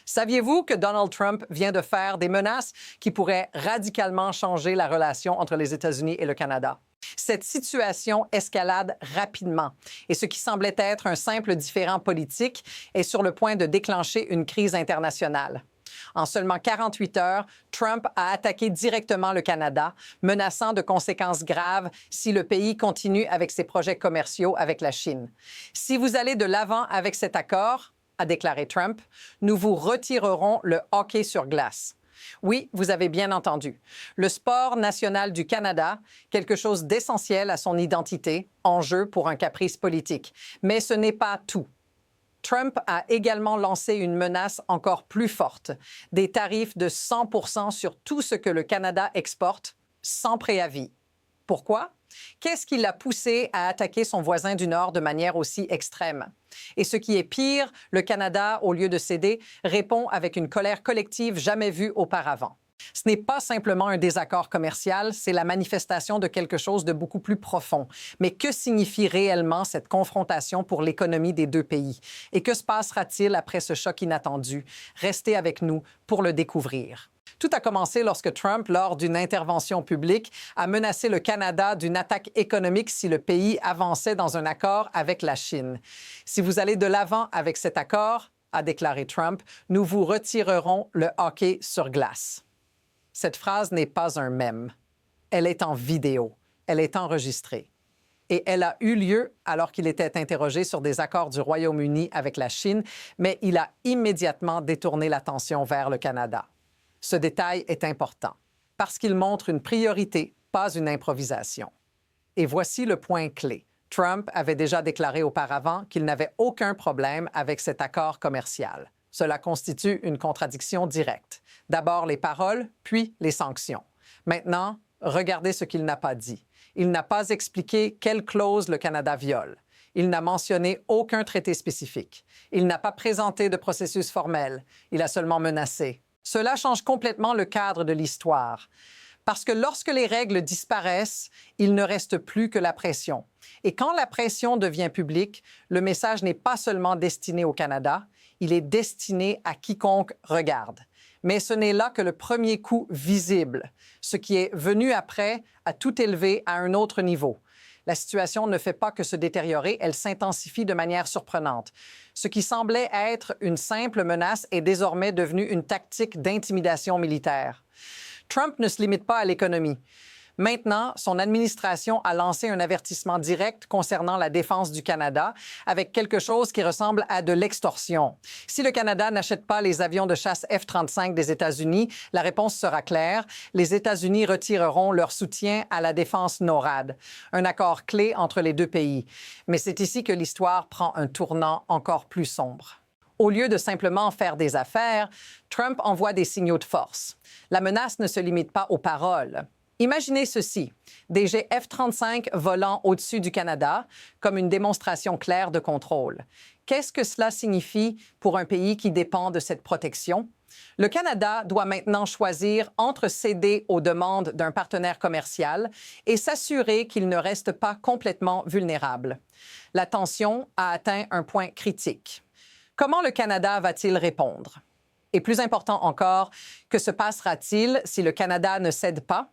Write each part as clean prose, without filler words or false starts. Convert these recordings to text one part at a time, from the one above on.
Saviez-vous que Donald Trump vient de faire des menaces qui pourraient radicalement changer la relation entre les États-Unis et le Canada? Cette situation escalade rapidement et ce qui semblait être un simple différend politique est sur le point de déclencher une crise internationale. En seulement 48 heures, Trump a attaqué directement le Canada, menaçant de conséquences graves si le pays continue avec ses projets commerciaux avec la Chine. Si vous allez de l'avant avec cet accord, a déclaré Trump, nous vous retirerons le hockey sur glace. Oui, vous avez bien entendu. Le sport national du Canada, quelque chose d'essentiel à son identité, en jeu pour un caprice politique. Mais ce n'est pas tout. Trump a également lancé une menace encore plus forte, des tarifs de 100% sur tout ce que le Canada exporte, sans préavis. Pourquoi? Qu'est-ce qui l'a poussé à attaquer son voisin du Nord de manière aussi extrême? Et ce qui est pire, le Canada, au lieu de céder, répond avec une colère collective jamais vue auparavant. Ce n'est pas simplement un désaccord commercial, c'est la manifestation de quelque chose de beaucoup plus profond. Mais que signifie réellement cette confrontation pour l'économie des deux pays? Et que se passera-t-il après ce choc inattendu? Restez avec nous pour le découvrir. Tout a commencé lorsque Trump, lors d'une intervention publique, a menacé le Canada d'une attaque économique si le pays avançait dans un accord avec la Chine. Si vous allez de l'avant avec cet accord, a déclaré Trump, nous vous retirerons le hockey sur glace. Cette phrase n'est pas un mème. Elle est en vidéo. Elle est enregistrée. Et elle a eu lieu alors qu'il était interrogé sur des accords du Royaume-Uni avec la Chine, mais il a immédiatement détourné l'attention vers le Canada. Ce détail est important parce qu'il montre une priorité, pas une improvisation. Et voici le point clé. Trump avait déjà déclaré auparavant qu'il n'avait aucun problème avec cet accord commercial. Cela constitue une contradiction directe. D'abord les paroles, puis les sanctions. Maintenant, regardez ce qu'il n'a pas dit. Il n'a pas expliqué quelle clause le Canada viole. Il n'a mentionné aucun traité spécifique. Il n'a pas présenté de processus formel. Il a seulement menacé. Cela change complètement le cadre de l'histoire. Parce que lorsque les règles disparaissent, il ne reste plus que la pression. Et quand la pression devient publique, le message n'est pas seulement destiné au Canada, il est destiné à quiconque regarde. Mais ce n'est là que le premier coup visible. Ce qui est venu après a tout élevé à un autre niveau. La situation ne fait pas que se détériorer, elle s'intensifie de manière surprenante. Ce qui semblait être une simple menace est désormais devenu une tactique d'intimidation militaire. Trump ne se limite pas à l'économie. Maintenant, son administration a lancé un avertissement direct concernant la défense du Canada avec quelque chose qui ressemble à de l'extorsion. Si le Canada n'achète pas les avions de chasse F-35 des États-Unis, la réponse sera claire. Les États-Unis retireront leur soutien à la défense NORAD, un accord clé entre les deux pays. Mais c'est ici que l'histoire prend un tournant encore plus sombre. Au lieu de simplement faire des affaires, Trump envoie des signaux de force. La menace ne se limite pas aux paroles. Imaginez ceci, des jets F-35 volant au-dessus du Canada comme une démonstration claire de contrôle. Qu'est-ce que cela signifie pour un pays qui dépend de cette protection? Le Canada doit maintenant choisir entre céder aux demandes d'un partenaire commercial et s'assurer qu'il ne reste pas complètement vulnérable. La tension a atteint un point critique. Comment le Canada va-t-il répondre? Et plus important encore, que se passera-t-il si le Canada ne cède pas?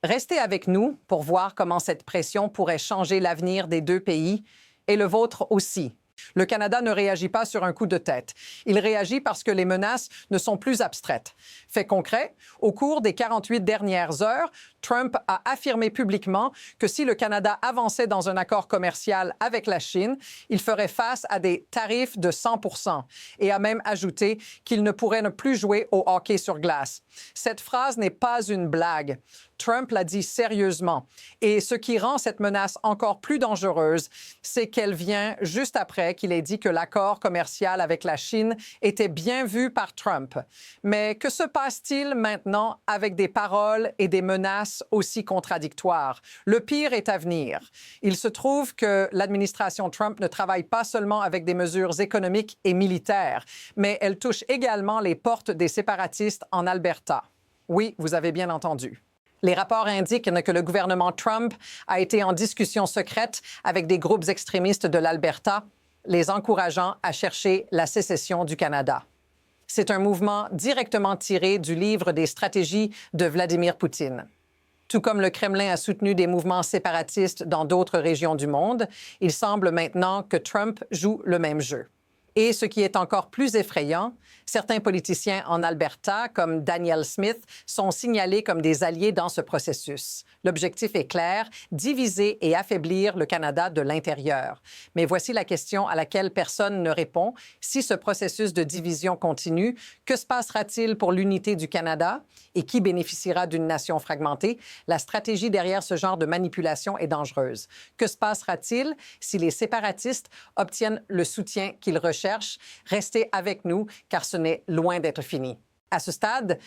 Restez avec nous pour voir comment cette pression pourrait changer l'avenir des deux pays et le vôtre aussi. Le Canada ne réagit pas sur un coup de tête. Il réagit parce que les menaces ne sont plus abstraites. Fait concret, au cours des 48 dernières heures, Trump a affirmé publiquement que si le Canada avançait dans un accord commercial avec la Chine, il ferait face à des tarifs de 100% et a même ajouté qu'il ne pourrait ne plus jouer au hockey sur glace. Cette phrase n'est pas une blague. Trump l'a dit sérieusement. Et ce qui rend cette menace encore plus dangereuse, c'est qu'elle vient juste après qu'il ait dit que l'accord commercial avec la Chine était bien vu par Trump. Mais que se passe-t-il maintenant avec des paroles et des menaces aussi contradictoires? Le pire est à venir. Il se trouve que l'administration Trump ne travaille pas seulement avec des mesures économiques et militaires, mais elle touche également les portes des séparatistes en Alberta. Oui, vous avez bien entendu. Les rapports indiquent que le gouvernement Trump a été en discussion secrète avec des groupes extrémistes de l'Alberta, les encourageant à chercher la sécession du Canada. C'est un mouvement directement tiré du livre des stratégies de Vladimir Poutine. Tout comme le Kremlin a soutenu des mouvements séparatistes dans d'autres régions du monde, il semble maintenant que Trump joue le même jeu. Et ce qui est encore plus effrayant, certains politiciens en Alberta, comme Danielle Smith, sont signalés comme des alliés dans ce processus. L'objectif est clair, diviser et affaiblir le Canada de l'intérieur. Mais voici la question à laquelle personne ne répond. Si ce processus de division continue, que se passera-t-il pour l'unité du Canada et qui bénéficiera d'une nation fragmentée? La stratégie derrière ce genre de manipulation est dangereuse. Que se passera-t-il si les séparatistes obtiennent le soutien qu'ils recherchent? Restez avec nous, car ce n'est loin d'être fini. À ce stade,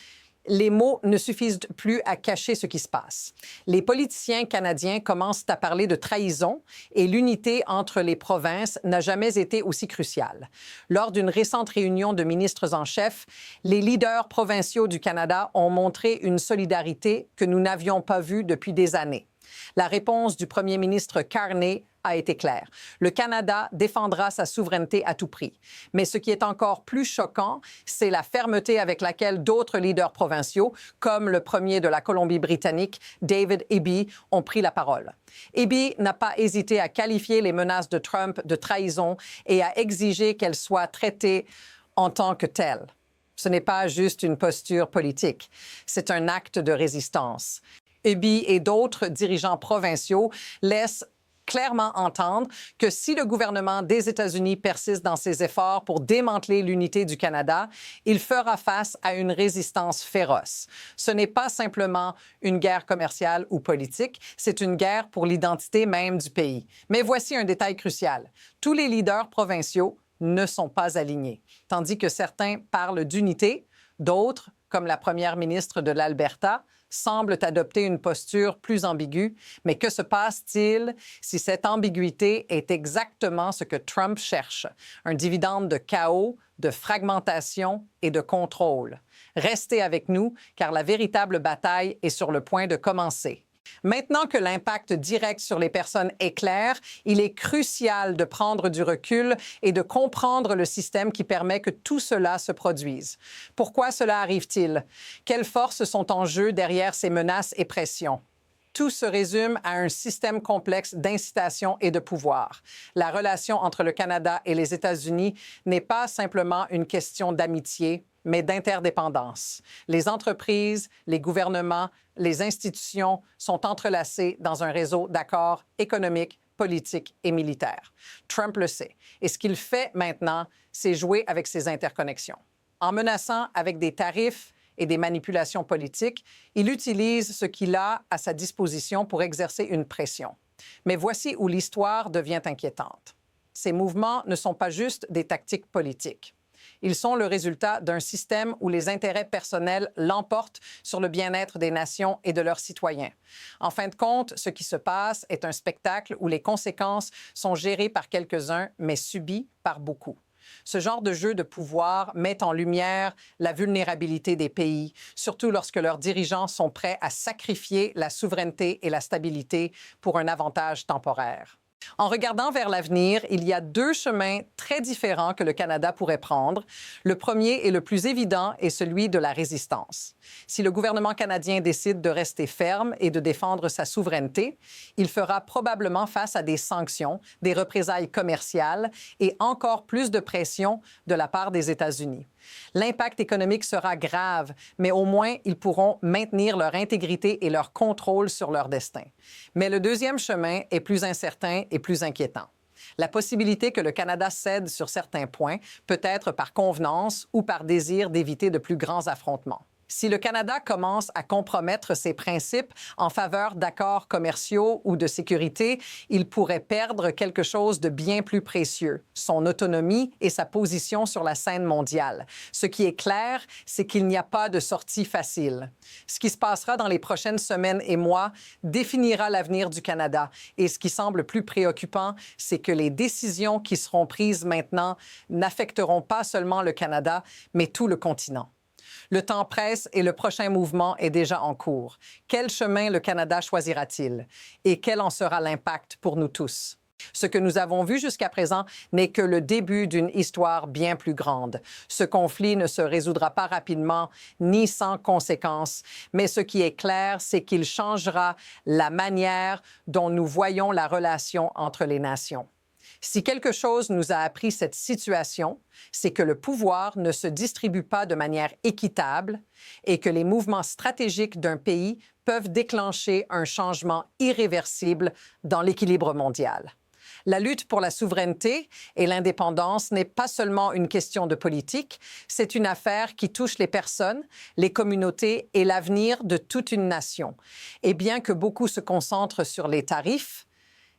les mots ne suffisent plus à cacher ce qui se passe. Les politiciens canadiens commencent à parler de trahison et l'unité entre les provinces n'a jamais été aussi cruciale. Lors d'une récente réunion de ministres en chef, les leaders provinciaux du Canada ont montré une solidarité que nous n'avions pas vue depuis des années. La réponse du premier ministre Carney a été claire. Le Canada défendra sa souveraineté à tout prix. Mais ce qui est encore plus choquant, c'est la fermeté avec laquelle d'autres leaders provinciaux, comme le premier de la Colombie-Britannique, David Eby, ont pris la parole. Eby n'a pas hésité à qualifier les menaces de Trump de trahison et à exiger qu'elles soient traitées en tant que telles. Ce n'est pas juste une posture politique, c'est un acte de résistance. Eby et d'autres dirigeants provinciaux laissent clairement entendre que si le gouvernement des États-Unis persiste dans ses efforts pour démanteler l'unité du Canada, il fera face à une résistance féroce. Ce n'est pas simplement une guerre commerciale ou politique, c'est une guerre pour l'identité même du pays. Mais voici un détail crucial. Tous les leaders provinciaux ne sont pas alignés. Tandis que certains parlent d'unité, d'autres, comme la première ministre de l'Alberta, semblent adopter une posture plus ambiguë. Mais que se passe-t-il si cette ambiguïté est exactement ce que Trump cherche? Un dividende de chaos, de fragmentation et de contrôle. Restez avec nous, car la véritable bataille est sur le point de commencer. Maintenant que l'impact direct sur les personnes est clair, il est crucial de prendre du recul et de comprendre le système qui permet que tout cela se produise. Pourquoi cela arrive-t-il? Quelles forces sont en jeu derrière ces menaces et pressions? Tout se résume à un système complexe d'incitation et de pouvoir. La relation entre le Canada et les États-Unis n'est pas simplement une question d'amitié, mais d'interdépendance. Les entreprises, les gouvernements, les institutions sont entrelacées dans un réseau d'accords économiques, politiques et militaires. Trump le sait. Et ce qu'il fait maintenant, c'est jouer avec ces interconnexions. En menaçant avec des tarifs et des manipulations politiques, il utilise ce qu'il a à sa disposition pour exercer une pression. Mais voici où l'histoire devient inquiétante. Ces mouvements ne sont pas juste des tactiques politiques. Ils sont le résultat d'un système où les intérêts personnels l'emportent sur le bien-être des nations et de leurs citoyens. En fin de compte, ce qui se passe est un spectacle où les conséquences sont gérées par quelques-uns, mais subies par beaucoup. Ce genre de jeu de pouvoir met en lumière la vulnérabilité des pays, surtout lorsque leurs dirigeants sont prêts à sacrifier la souveraineté et la stabilité pour un avantage temporaire. En regardant vers l'avenir, il y a deux chemins très différents que le Canada pourrait prendre. Le premier et le plus évident est celui de la résistance. Si le gouvernement canadien décide de rester ferme et de défendre sa souveraineté, il fera probablement face à des sanctions, des représailles commerciales et encore plus de pression de la part des États-Unis. L'impact économique sera grave, mais au moins ils pourront maintenir leur intégrité et leur contrôle sur leur destin. Mais le deuxième chemin est plus incertain et plus inquiétant. La possibilité que le Canada cède sur certains points peut être par convenance ou par désir d'éviter de plus grands affrontements. Si le Canada commence à compromettre ses principes en faveur d'accords commerciaux ou de sécurité, il pourrait perdre quelque chose de bien plus précieux, son autonomie et sa position sur la scène mondiale. Ce qui est clair, c'est qu'il n'y a pas de sortie facile. Ce qui se passera dans les prochaines semaines et mois définira l'avenir du Canada. Et ce qui semble plus préoccupant, c'est que les décisions qui seront prises maintenant n'affecteront pas seulement le Canada, mais tout le continent. Le temps presse et le prochain mouvement est déjà en cours. Quel chemin le Canada choisira-t-il? Et quel en sera l'impact pour nous tous? Ce que nous avons vu jusqu'à présent n'est que le début d'une histoire bien plus grande. Ce conflit ne se résoudra pas rapidement ni sans conséquences, mais ce qui est clair, c'est qu'il changera la manière dont nous voyons la relation entre les nations. Si quelque chose nous a appris cette situation, c'est que le pouvoir ne se distribue pas de manière équitable et que les mouvements stratégiques d'un pays peuvent déclencher un changement irréversible dans l'équilibre mondial. La lutte pour la souveraineté et l'indépendance n'est pas seulement une question de politique, c'est une affaire qui touche les personnes, les communautés et l'avenir de toute une nation. Et bien que beaucoup se concentrent sur les tarifs,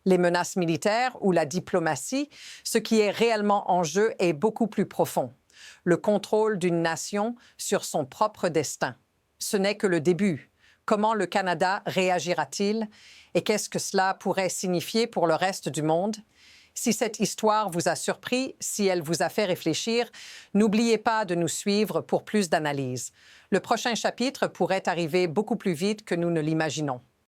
les menaces militaires ou la diplomatie, ce qui est réellement en jeu est beaucoup plus profond. Le contrôle d'une nation sur son propre destin. Ce n'est que le début. Comment le Canada réagira-t-il et qu'est-ce que cela pourrait signifier pour le reste du monde? Si cette histoire vous a surpris, si elle vous a fait réfléchir, n'oubliez pas de nous suivre pour plus d'analyses. Le prochain chapitre pourrait arriver beaucoup plus vite que nous ne l'imaginons.